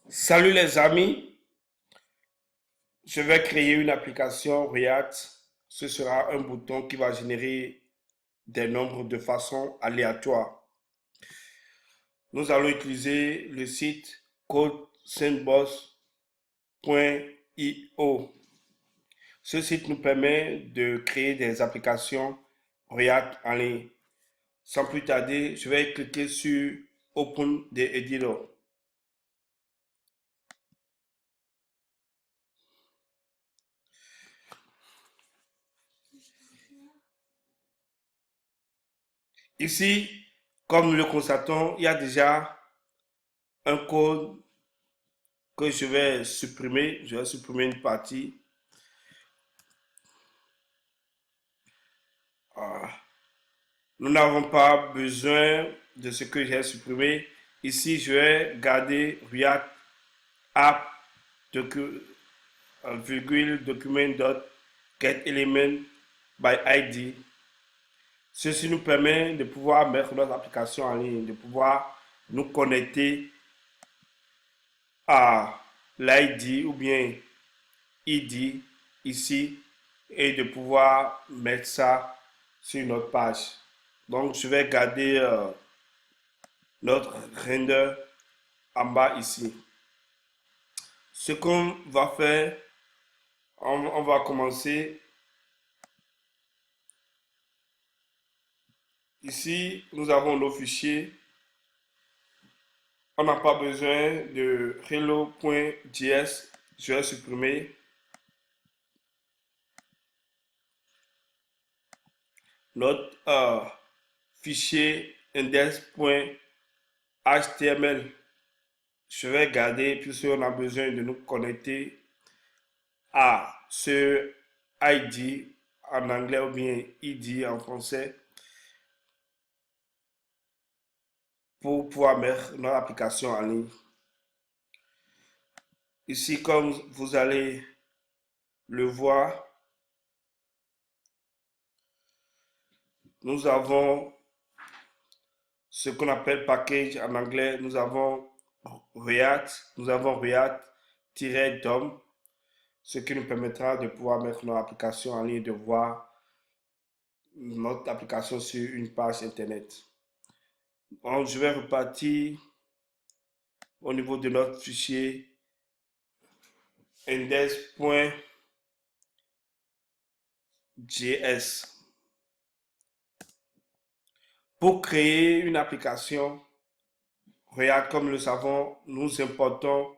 Salut les amis, je vais créer une application React. Ce sera un bouton qui va générer des nombres de façon aléatoire. Nous allons utiliser le site codesandbox.io. Ce site nous permet de créer des applications React en ligne. Sans plus tarder, je vais cliquer sur Open the Editor. Ici, comme nous le constatons, il y a déjà un code que je vais supprimer. Je vais supprimer une partie. Nous n'avons pas besoin de ce que j'ai supprimé. Ici, je vais garder React app document.getElement by ID. Ceci nous permet de pouvoir mettre notre application en ligne, de pouvoir nous connecter à l'ID ou bien ID ici et de pouvoir mettre ça sur notre page. Donc, je vais garder notre render en bas ici. Ce qu'on va faire, on va commencer. Ici, nous avons nos fichiers. On n'a pas besoin de hello.js. Je vais supprimer. Notre fichier index.html. Je vais garder puisqu'on a besoin de nous connecter à ce ID en anglais ou bien ID en français pour pouvoir mettre notre application en ligne. Ici, comme vous allez le voir, nous avons ce qu'on appelle package en anglais. Nous avons React-DOM, ce qui nous permettra de pouvoir mettre notre application en ligne, de voir notre application sur une page internet. Donc, je vais repartir au niveau de notre fichier index.js. Pour créer une application React, comme nous le savons, nous importons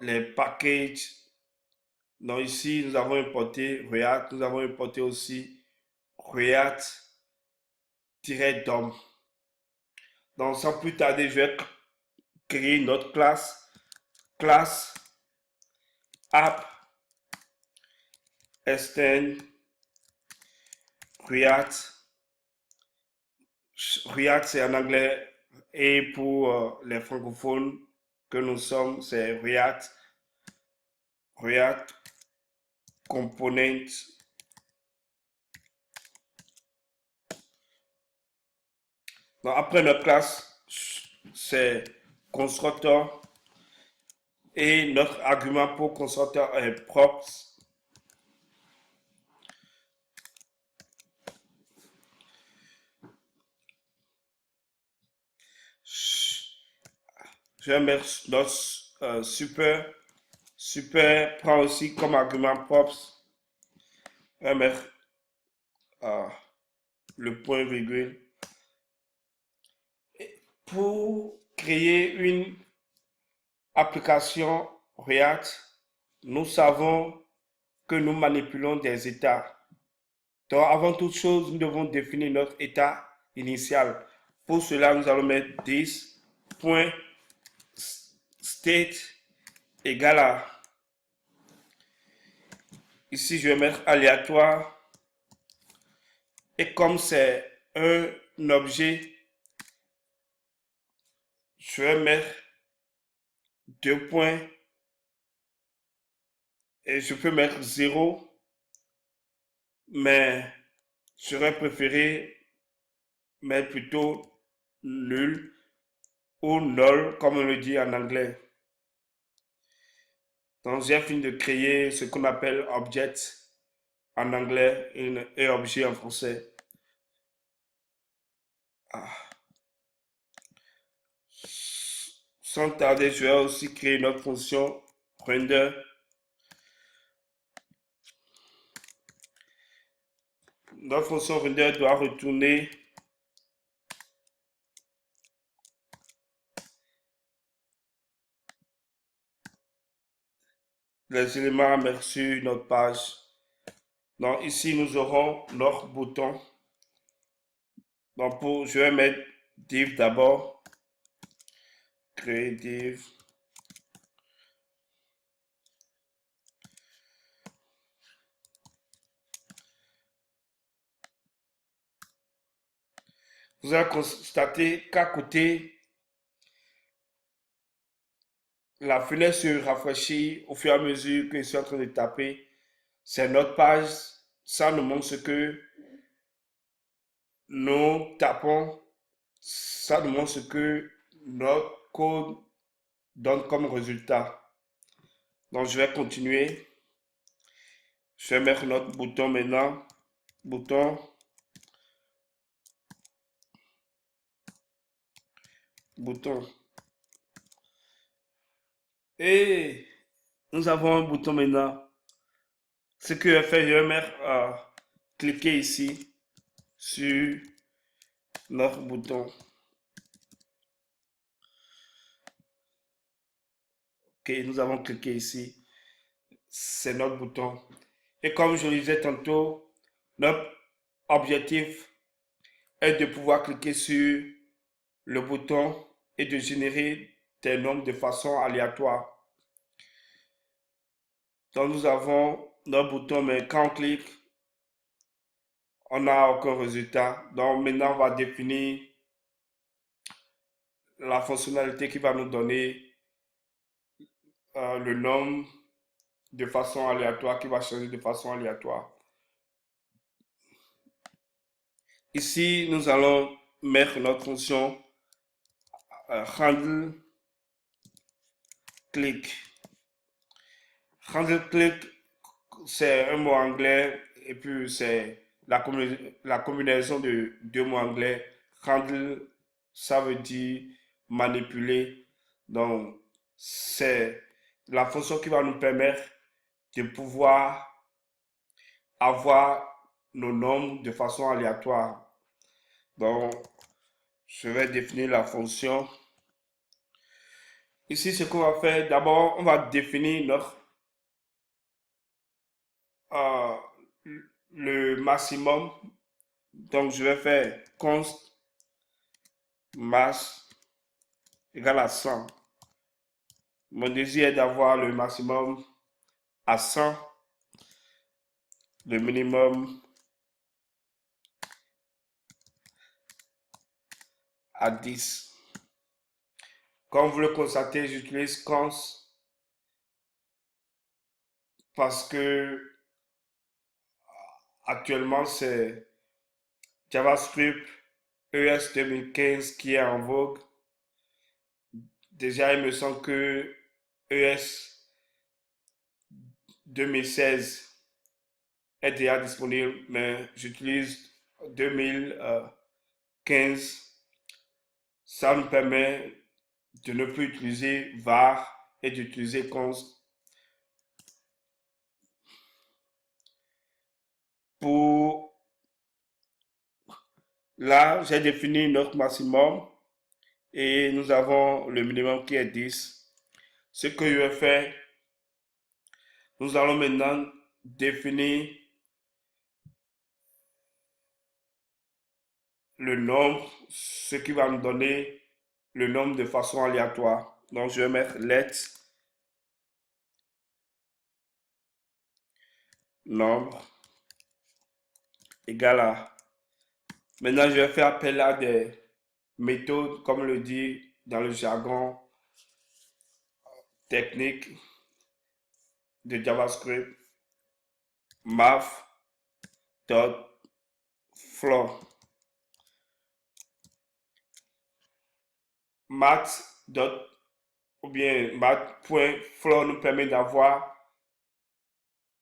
les packages. Donc ici, nous avons importé React, nous avons importé aussi React-DOM. Donc sans plus tarder, je vais créer une autre classe app extend React. React c'est en anglais et pour les francophones que nous sommes, c'est React Component. Donc, après notre classe, c'est constructeur et notre argument pour constructeur est props. Je vais mettre notre super prend aussi comme argument props. Je vais mettre le point virgule. Pour créer une application React, nous savons que nous manipulons des états. Donc, avant toute chose, nous devons définir notre état initial. Pour cela, nous allons mettre this.state égale à. Ici, je vais mettre aléatoire. Et comme c'est un objet, je vais mettre deux points. Et je peux mettre 0, mais j'aurais préféré mettre plutôt nul ou null, comme on le dit en anglais. Donc, j'ai fini de créer ce qu'on appelle object en anglais et objet en français. Ah. Sans tarder, je vais aussi créer une autre fonction render. Notre fonction render doit retourner les éléments aperçus sur notre page. Donc ici, nous aurons notre bouton. Donc je vais mettre div d'abord. Créer div. Vous allez constater qu'à côté, la fenêtre se rafraîchit au fur et à mesure que je suis en train de taper. C'est notre page. Ça nous montre ce que nous tapons. Ça nous montre ce que notre code donne comme résultat. Donc, je vais continuer. Je vais mettre notre bouton maintenant. Bouton. Bouton. Et nous avons un bouton maintenant. Ce que je vais faire, je vais mettre cliquer ici sur notre bouton. Ok, nous avons cliqué ici. C'est notre bouton. Et comme je le disais tantôt, notre objectif est de pouvoir cliquer sur le bouton et de générer des nombres de façon aléatoire. Donc nous avons notre bouton, mais quand on clique, on n'a aucun résultat. Donc maintenant, on va définir la fonctionnalité qui va nous donner le nombre de façon aléatoire, qui va changer de façon aléatoire. Ici, nous allons mettre notre fonction handle click. Handle click, c'est un mot anglais et puis c'est la combinaison de deux mots anglais. Handle, ça veut dire manipuler. Donc, c'est la fonction qui va nous permettre de pouvoir avoir nos nombres de façon aléatoire. Donc, je vais définir la fonction. Ici, ce qu'on va faire, d'abord, on va définir notre euh, le maximum. Donc, je vais faire const max égale à 100. Mon désir est d'avoir le maximum à 100, le minimum à 10. Comme vous le constatez, j'utilise const parce que actuellement c'est JavaScript ES 2015 qui est en vogue. Déjà, il me semble que ES 2016 est déjà disponible, mais j'utilise 2015. Ça me permet de ne plus utiliser var et d'utiliser const. Pour là, j'ai défini notre maximum et nous avons le minimum qui est 10. Ce que je vais faire, nous allons maintenant définir le nombre, ce qui va nous donner le nombre de façon aléatoire. Donc, je vais mettre let nombre égal à. Maintenant, je vais faire appel à des méthodes, comme le dit dans le jargon technique de JavaScript, math.flow. math ou bien math.floor nous permet d'avoir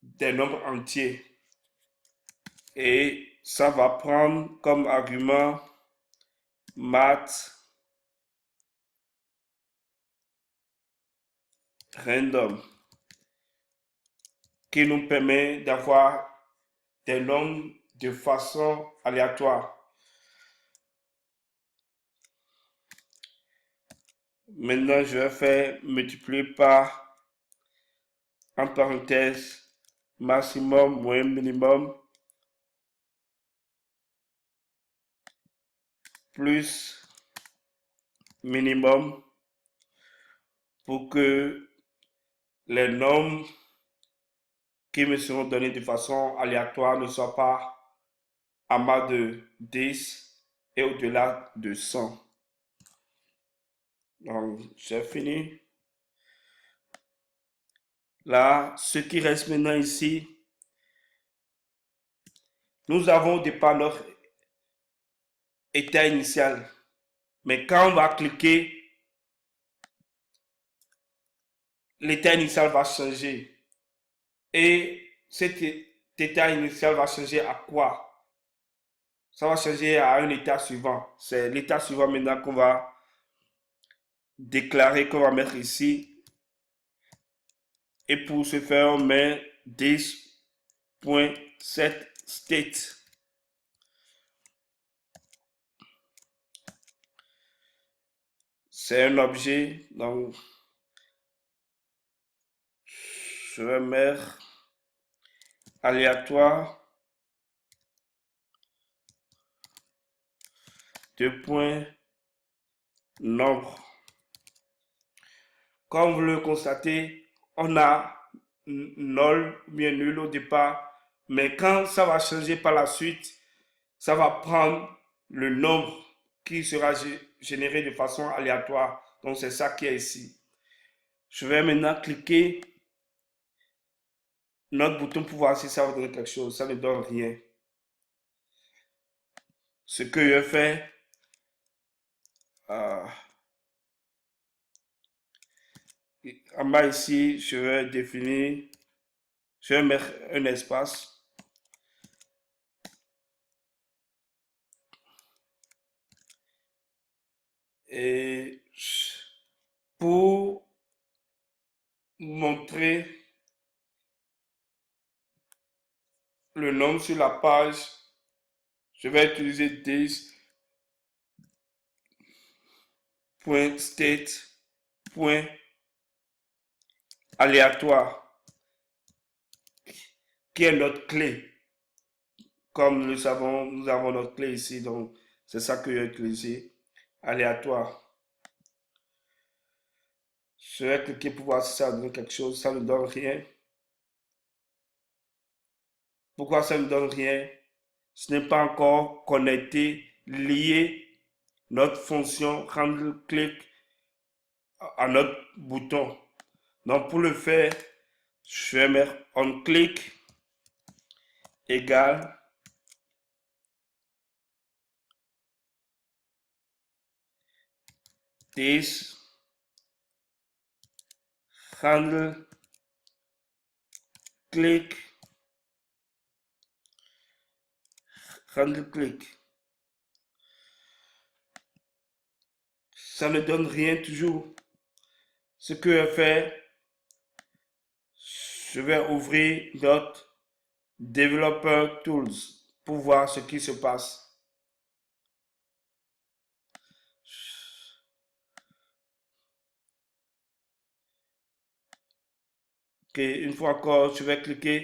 des nombres entiers. Et ça va prendre comme argument math random qui nous permet d'avoir des nombres de façon aléatoire. Maintenant, je vais faire multiplier par, en parenthèse, maximum moins minimum plus minimum pour que les nombres qui me seront donnés de façon aléatoire ne soient pas à moins de 10 et au-delà de 100. Donc, j'ai fini. Là, ce qui reste maintenant ici, nous avons au départ notre état initial. Mais quand on va cliquer, l'état initial va changer. Et cet état initial va changer à quoi? Ça va changer à un état suivant. C'est l'état suivant maintenant qu'on va déclarer, qu'on va mettre ici. Et pour ce faire, on met this.setState. C'est un objet, donc je vais mettre aléatoire, deux points, nombre. Comme vous le constatez, on a nul, bien nul au départ, mais quand ça va changer par la suite, ça va prendre le nombre qui sera généré de façon aléatoire. Donc c'est ça qui est ici. Je vais maintenant cliquer notre bouton pour voir si ça va donner quelque chose. Ça ne donne rien. Ce que je fais, en bas ici, je vais définir, je vais mettre un espace. Et pour montrer le nombre sur la page, je vais utiliser this.state.aléatoire qui est notre clé. Comme nous le savons, nous avons notre clé ici, donc c'est ça que j'ai utilisé, aléatoire. Je vais cliquer pour voir si ça donne quelque chose, ça ne donne rien. Pourquoi ça ne donne rien? Ce n'est pas encore connecté, lié notre fonction rendre clic à notre bouton. Donc pour le faire, je vais mettre on click égale this handle click ça ne donne rien toujours. Ce que je fais, je vais ouvrir notre Developer Tools pour voir ce qui se passe. Ok, une fois encore, je vais cliquer.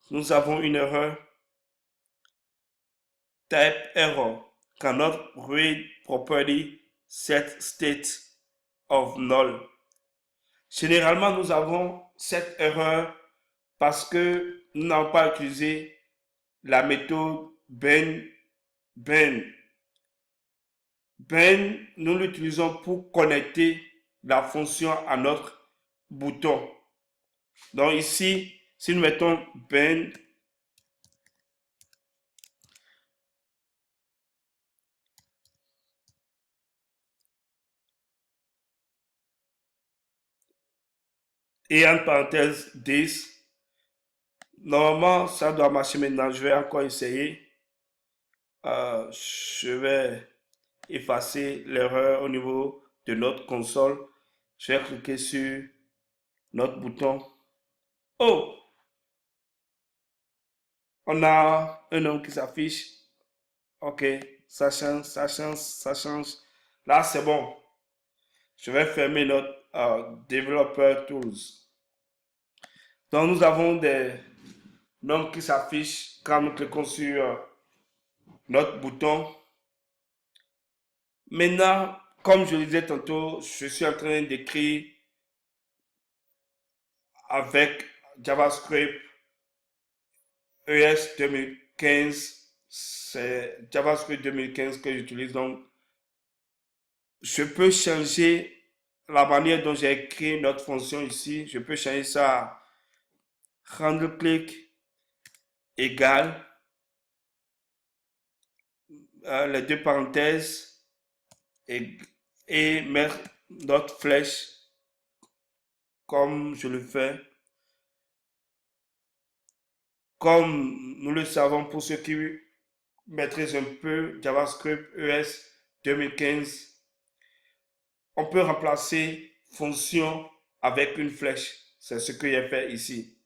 Nous avons une erreur. Type error cannot read properly set state of null. Généralement, nous avons cette erreur parce que nous n'avons pas utilisé la méthode Ben. Nous l'utilisons pour connecter la fonction à notre bouton. Donc ici, si nous mettons Ben, et entre parenthèses 10. Normalement, ça doit marcher maintenant. Je vais encore essayer. Je vais effacer l'erreur au niveau de notre console. Je vais cliquer sur notre bouton. Oh, on a un nom qui s'affiche. Ok, ça change, ça change, ça change. Là, c'est bon. Je vais fermer notre Developer Tools. Donc, nous avons des noms qui s'affichent quand nous cliquons sur notre bouton. Maintenant, comme je le disais tantôt, je suis en train d'écrire avec JavaScript ES 2015. C'est JavaScript 2015 que j'utilise. Donc, je peux changer la manière dont j'ai écrit notre fonction ici. Je peux changer ça à rendre clic égal les deux parenthèses et mettre notre flèche comme je le fais. Comme nous le savons pour ceux qui maîtrisent un peu JavaScript ES 2015, on peut remplacer fonction avec une flèche. C'est ce que j'ai fait ici.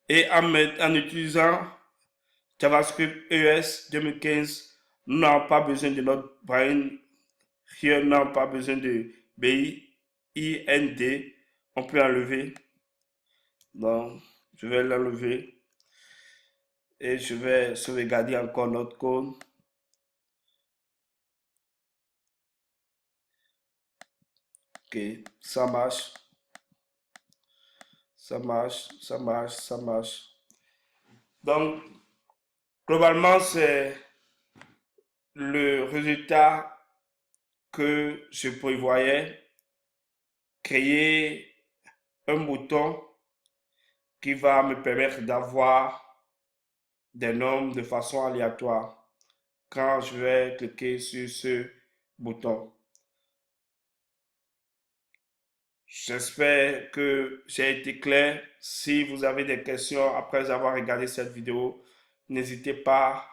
Et en utilisant JavaScript ES 2015, nous n'avons pas besoin de notre bind. Here, nous n'avons pas besoin de bind. On peut enlever. Donc, je vais l'enlever. Et je vais sauvegarder encore notre code. Ok, ça marche. Ça marche, ça marche, ça marche. Donc, globalement, c'est le résultat que je prévoyais. Créer un bouton qui va me permettre d'avoir des nombres de façon aléatoire quand je vais cliquer sur ce bouton. J'espère que j'ai été clair. Si vous avez des questions après avoir regardé cette vidéo, n'hésitez pas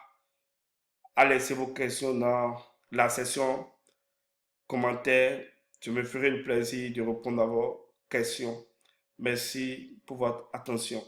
à laisser vos questions dans la section commentaires. Je me ferai le plaisir de répondre à vos questions. Merci pour votre attention.